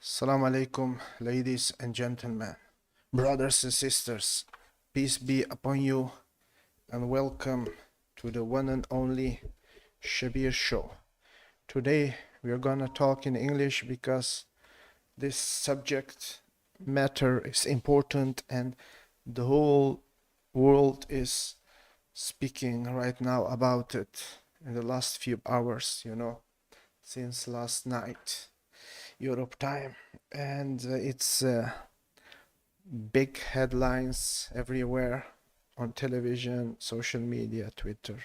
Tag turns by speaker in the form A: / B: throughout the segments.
A: Assalamu alaikum, ladies and gentlemen, brothers and sisters. Peace be upon you and welcome to the one and only Shabir show. Today we are gonna talk in English because this subject matter is important and the whole world is speaking right now about it in the last few hours, since last night. Europe time, and it's big headlines everywhere on television, social media, Twitter.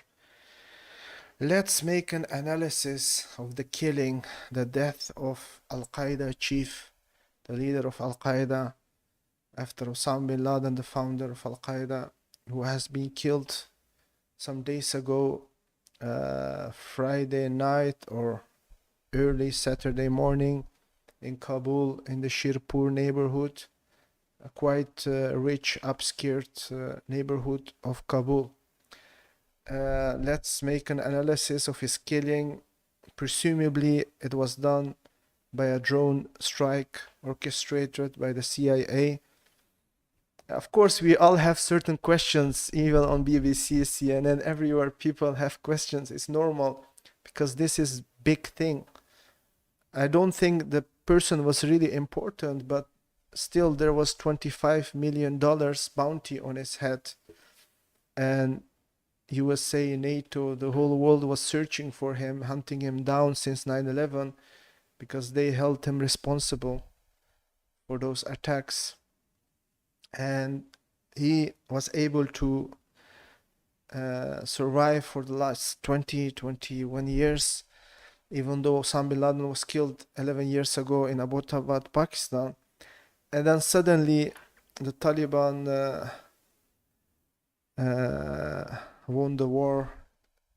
A: Let's make an analysis of the killing, the death of Al-Qaida chief, the leader of Al-Qaida, after Osama bin Laden, the founder of Al-Qaida, who has been killed some days ago, Friday night or early Saturday morning in Kabul, in the Shirpur neighborhood, a quite rich, upskirt neighborhood of Kabul. Let's make an analysis of his killing. Presumably, it was done by a drone strike orchestrated by the CIA. Of course, we all have certain questions, even on BBC, CNN, everywhere people have questions. It's normal because this is big thing. I don't think the person was really important, but still there was $25 million bounty on his head. And USA, NATO, the whole world was searching for him, hunting him down since 9/11 because they held him responsible for those attacks. And he was able to survive for the last 21 years. Even though Osama bin Laden was killed 11 years ago in Abbottabad, Pakistan. And then suddenly the Taliban won the war.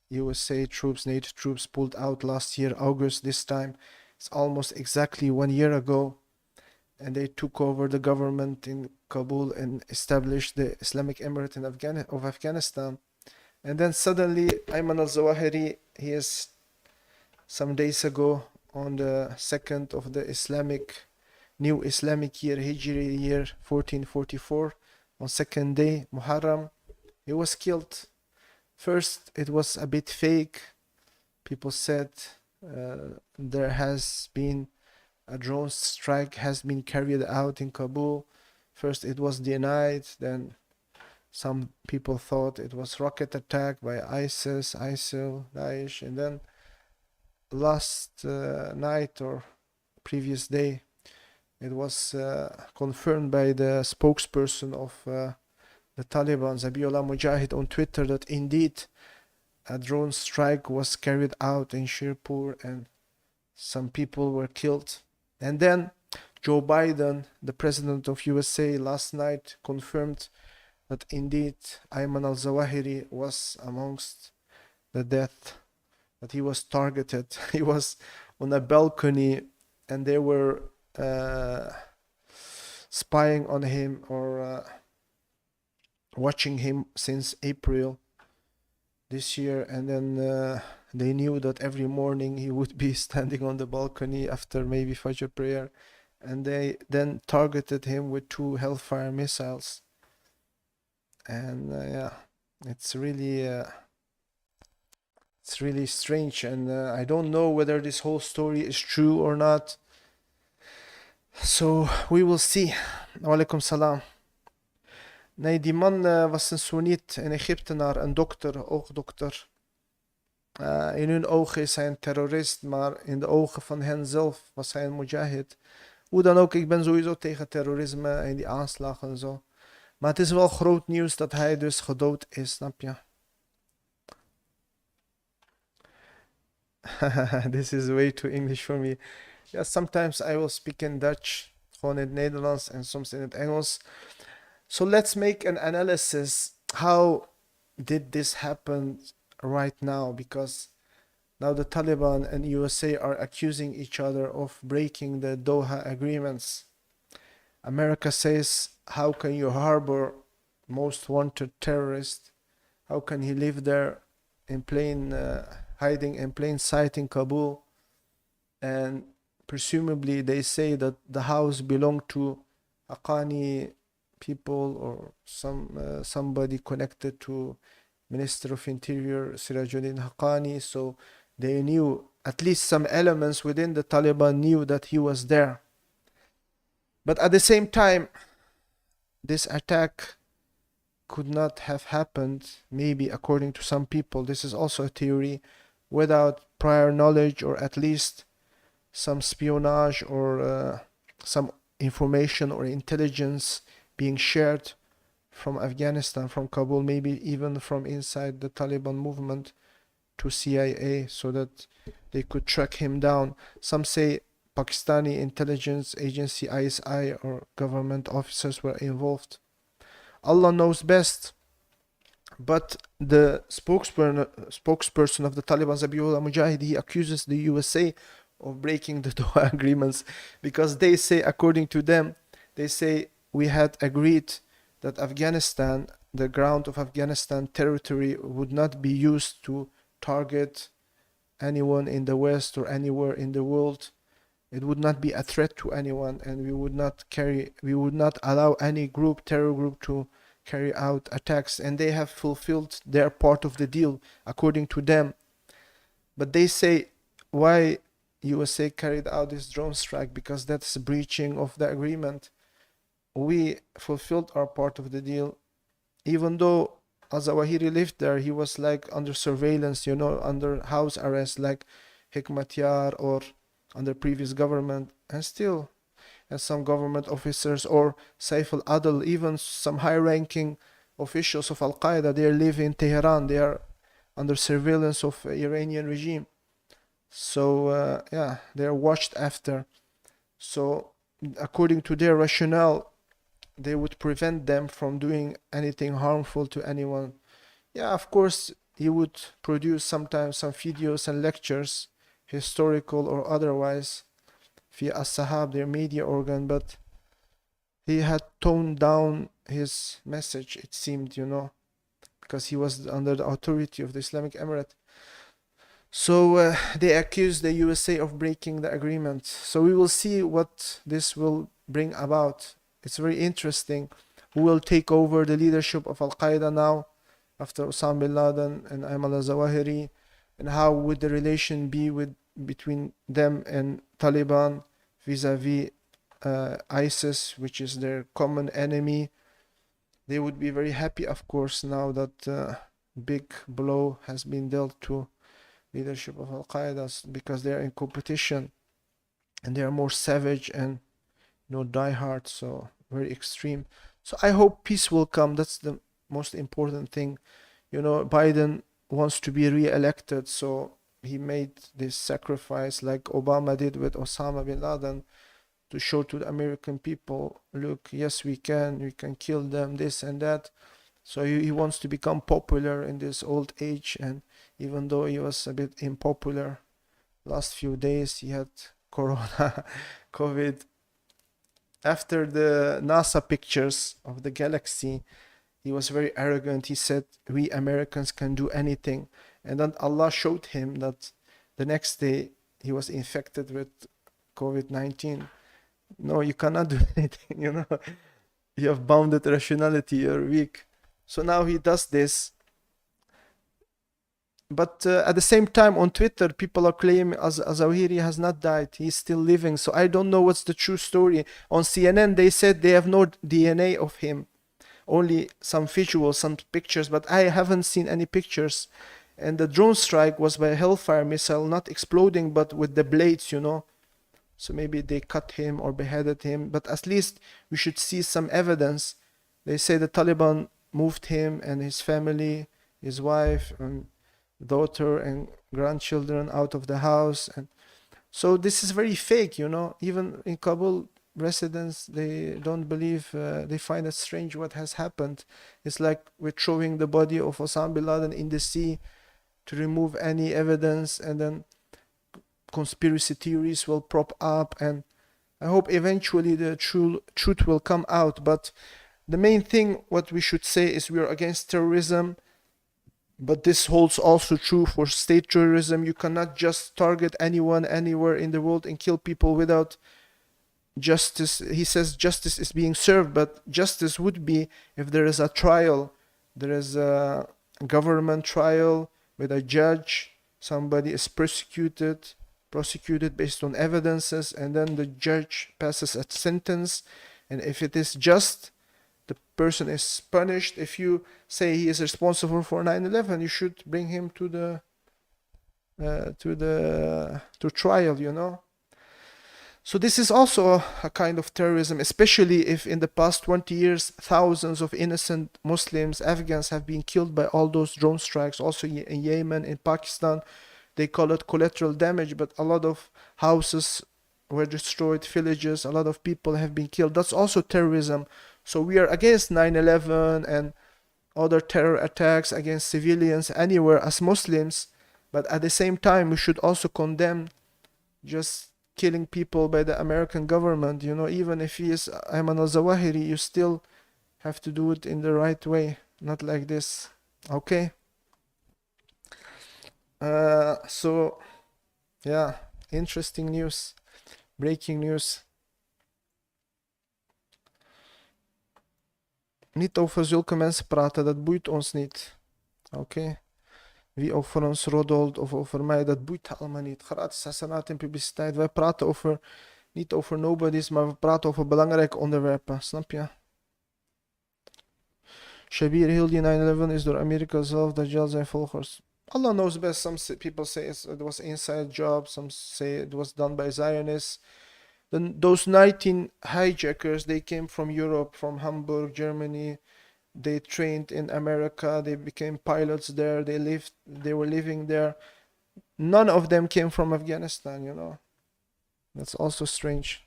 A: USA troops, NATO troops pulled out last year, August this time. It's almost exactly 1 year ago. And they took over the government in Kabul and established the Islamic Emirate of Afghanistan. And then suddenly Ayman Al-Zawahiri, he is some days ago, on the 2nd of the new Islamic year, Hijri year 1444, on second day, Muharram, he was killed. First, it was a bit fake. People said there has been a drone strike has been carried out in Kabul. First, it was denied. Then some people thought it was rocket attack by ISIS, ISIL, Daesh, and then last night or previous day, it was confirmed by the spokesperson of the Taliban, Zabiullah Mujahid, on Twitter that indeed a drone strike was carried out in Shirpur and some people were killed. And then Joe Biden, the president of USA, last night confirmed that indeed Ayman Al-Zawahiri was amongst the death, that he was targeted. He was on a balcony and they were spying on him or watching him since April this year. And then they knew that every morning he would be standing on the balcony after maybe Fajr prayer. And they then targeted him with 2 Hellfire missiles. And yeah, it's really strange, and I don't know whether this whole story is true or not. So we will see. Walaikum salam. Nee, die man was een soeniet, een Egyptenaar, een dokter, oogdokter. In hun ogen is hij een terrorist, maar in de ogen van hen zelf was hij een mujahid. Hoe dan ook, ik ben sowieso tegen terrorisme en die aanslagen en zo. Maar het is wel groot nieuws dat hij dus gedood is, snap je? This is way too English for me. Yeah, sometimes I will speak in Dutch, gewoon in het Nederlands en soms in het Engels. So let's make an analysis. How did this happen right now? Because now the Taliban and USA are accusing each other of breaking the Doha agreements. America says, how can you harbor most wanted terrorist? How can he live there in hiding in plain sight in Kabul? And presumably they say that the house belonged to Haqqani people or somebody connected to Minister of Interior Sirajuddin Haqqani, so they knew, at least some elements within the Taliban knew that he was there. But at the same time, this attack could not have happened, maybe according to some people, this is also a theory, without prior knowledge or at least some espionage or some information or intelligence being shared from Afghanistan, from Kabul, maybe even from inside the Taliban movement to CIA, so that they could track him down. Some say Pakistani intelligence agency ISI or government officers were involved. Allah knows best. But the spokesperson of the Taliban, Zabihullah Mujahid, he accuses the USA of breaking the Doha agreements, because they say, according to them, they say we had agreed that Afghanistan, the ground of Afghanistan territory, would not be used to target anyone in the West or anywhere in the world. It would not be a threat to anyone, and we would not allow any terror group to carry out attacks, and they have fulfilled their part of the deal according to them. But they say, why USA carried out this drone strike? Because that's a breaching of the agreement. We fulfilled our part of the deal. Even though Al-Zawahiri lived there, he was like under surveillance, under house arrest, like Hikmatyar or under previous government, and still, and some government officers or Saif al-Adl, even some high-ranking officials of Al-Qaida, they live in Tehran. They are under surveillance of Iranian regime. So they are watched after. So according to their rationale, they would prevent them from doing anything harmful to anyone. Yeah, of course, he would produce sometimes some videos and lectures, historical or otherwise, via As-Sahab, their media organ, but he had toned down his message, it seemed, because he was under the authority of the Islamic Emirate. So they accused the USA of breaking the agreement. So we will see what this will bring about. It's very interesting. Who will take over the leadership of Al-Qaida now, after Osama bin Laden and Ayman Al-Zawahiri, and how would the relation be between them and Taliban vis-a-vis ISIS, which is their common enemy. They would be very happy, of course, now that big blow has been dealt to leadership of Al-Qaeda, because they are in competition and they are more savage and diehard, so very extreme. So I hope peace will come. That's the most important thing. Biden wants to be re-elected, so he made this sacrifice like Obama did with Osama bin Laden to show to the American people, look, yes, we can kill them, this and that. So he wants to become popular in this old age, and even though he was a bit unpopular last few days, he had corona, COVID. After the NASA pictures of the galaxy, he was very arrogant. He said, we Americans can do anything. And then Allah showed him that the next day he was infected with COVID-19. No, you cannot do anything, You have bounded rationality, you're weak. So now he does this. But at the same time, on Twitter, people are claiming Al-Zawahiri has not died. He's still living. So I don't know what's the true story. On CNN, they said they have no DNA of him. Only some visuals, some pictures. But I haven't seen any pictures. And the drone strike was by a Hellfire missile, not exploding, but with the blades, So maybe they cut him or beheaded him. But at least we should see some evidence. They say the Taliban moved him and his family, his wife and daughter and grandchildren out of the house. And so this is very fake, Even in Kabul, residents, they don't believe, they find it strange what has happened. It's like we're throwing the body of Osama bin Laden in the sea to remove any evidence, and then conspiracy theories will prop up, and I hope eventually the truth will come out. But the main thing what we should say is we are against terrorism, But this holds also true for state terrorism. You cannot just target anyone anywhere in the world and kill people without justice. He says justice is being served, but justice would be if there is a trial, there is a government trial with a judge, somebody is prosecuted based on evidences, and then the judge passes a sentence, and if it is just, the person is punished. If you say he is responsible for 9/11, you should bring him to trial, you know. So this is also a kind of terrorism, especially if in the past 20 years thousands of innocent Muslims, Afghans, have been killed by all those drone strikes. Also in Yemen, in Pakistan, they call it collateral damage, but a lot of houses were destroyed, villages, a lot of people have been killed. That's also terrorism. So we are against 9/11 and other terror attacks against civilians anywhere as Muslims, but at the same time we should also condemn just killing people by the American government. You know, even if he is Ayman Al-Zawahiri, you still have to do it in the right way, not like this. Okay? So, yeah, interesting news. Breaking news. Niet over zulke mensen praten, dat boeit ons niet. Oké? Wie over ons roddelt of over mij, dat boeit allemaal niet. Gratis hasanat en publiciteit. Wij praten niet over nobodies, maar we praten over belangrijke onderwerpen. Snap je? Shabir, heel die 9/11 is door Amerika zelf, Dajjal zijn volgers. Allah knows best. Some people say it was inside job. Some say it was done by Zionists. Those 19 hijackers, they came from Europe, from Hamburg, Germany. They trained in America. They became pilots there. They were living there. None of them came from Afghanistan, you know. That's also strange.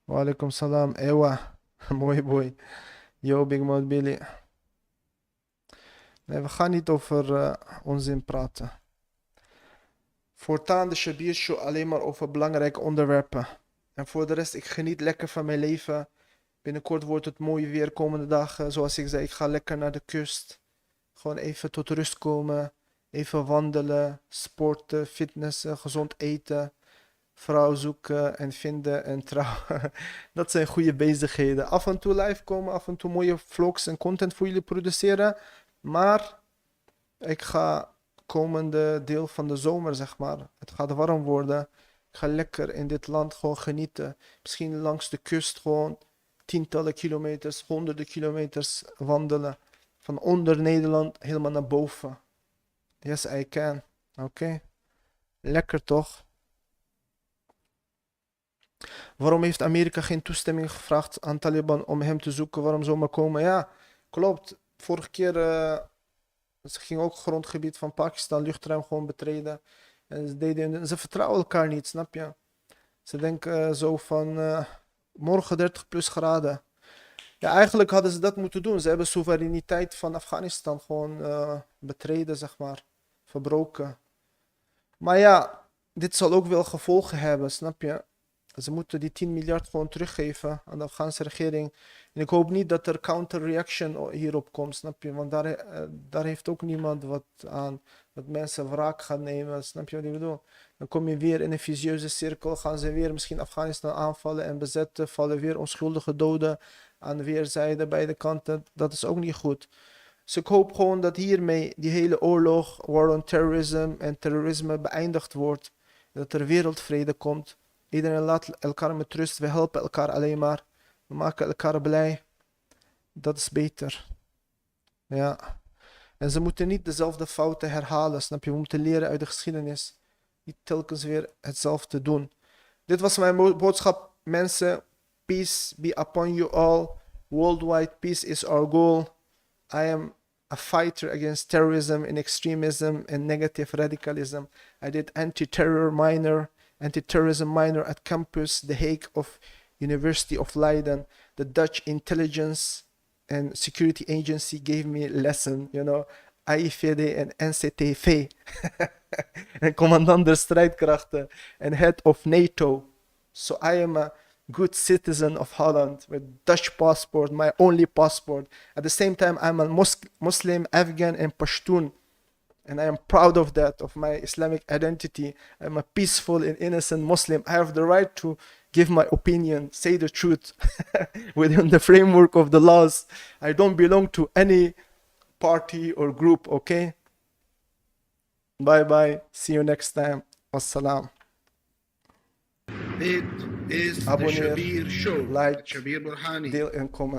A: Wa alaikum salam. Ewa. Mooi boy. Yo, Big Mouth Billy. Nee, we gaan niet over onzin praten. Voortaan de Shabir Show alleen maar over belangrijke onderwerpen. En voor de rest, ik geniet lekker van mijn leven. Binnenkort wordt het mooi weer komende dagen. Zoals ik zei, ik ga lekker naar de kust. Gewoon even tot rust komen. Even wandelen, sporten, fitnessen, gezond eten. Vrouw zoeken en vinden en trouwen. Dat zijn goede bezigheden. Af en toe live komen, af en toe mooie vlogs en content voor jullie produceren. Maar ik ga komende deel van de zomer, zeg maar. Het gaat warm worden. Ik ga lekker in dit land gewoon genieten. Misschien langs de kust gewoon tientallen kilometers, honderden kilometers wandelen. Van onder Nederland helemaal naar boven. Yes, I can. Oké. Lekker toch? Waarom heeft Amerika geen toestemming gevraagd aan Taliban om hem te zoeken? Waarom zomaar komen? Ja, klopt. Vorige keer, ze gingen ook grondgebied van Pakistan, luchtruim gewoon betreden. En ze vertrouwen elkaar niet, snap je? Ze denken zo van, morgen 30 plus graden. Ja, eigenlijk hadden ze dat moeten doen. Ze hebben soevereiniteit van Afghanistan gewoon betreden, zeg maar. Verbroken. Maar ja, dit zal ook wel gevolgen hebben, snap je? Ze moeten die 10 miljard gewoon teruggeven aan de Afghaanse regering. En ik hoop niet dat er counter-reaction hierop komt, snap je? Want daar heeft ook niemand wat aan. Dat mensen wraak gaan nemen, snap je wat ik bedoel? Dan kom je weer in een vicieuze cirkel. Gaan ze weer misschien Afghanistan aanvallen en bezetten. Vallen weer onschuldige doden aan weerszijden, beide kanten. Dat is ook niet goed. Dus ik hoop gewoon dat hiermee die hele oorlog, war on terrorism en terrorisme beëindigd wordt. Dat er wereldvrede komt. Iedereen laat elkaar met rust. We helpen elkaar alleen maar. We maken elkaar blij. Dat is beter. Ja. En ze moeten niet dezelfde fouten herhalen. Snap je? We moeten leren uit de geschiedenis. Niet telkens weer hetzelfde doen. Dit was mijn boodschap. Mensen, peace be upon you all. Worldwide peace is our goal. I am a fighter against terrorism and extremism and negative radicalism. I did anti-terrorism minor at campus The Hague of University of Leiden. The Dutch intelligence and security agency gave me a lesson, you know. AIVD en NCTV. En commandant der strijdkrachten en head of NATO. So I am a good citizen of Holland with Dutch passport, my only passport. At the same time, I'm a Muslim, Afghan, and Pashtun. And I am proud of that, of my Islamic identity. I'm a peaceful and innocent Muslim. I have the right to give my opinion, say the truth within the framework of the laws. I don't belong to any party or group, okay? Bye bye. See you next time. Wassalam.
B: Dit is de
A: Abonneer,
B: Shabir Show.
A: like,
B: Shabir Burhani.
A: deel en comment.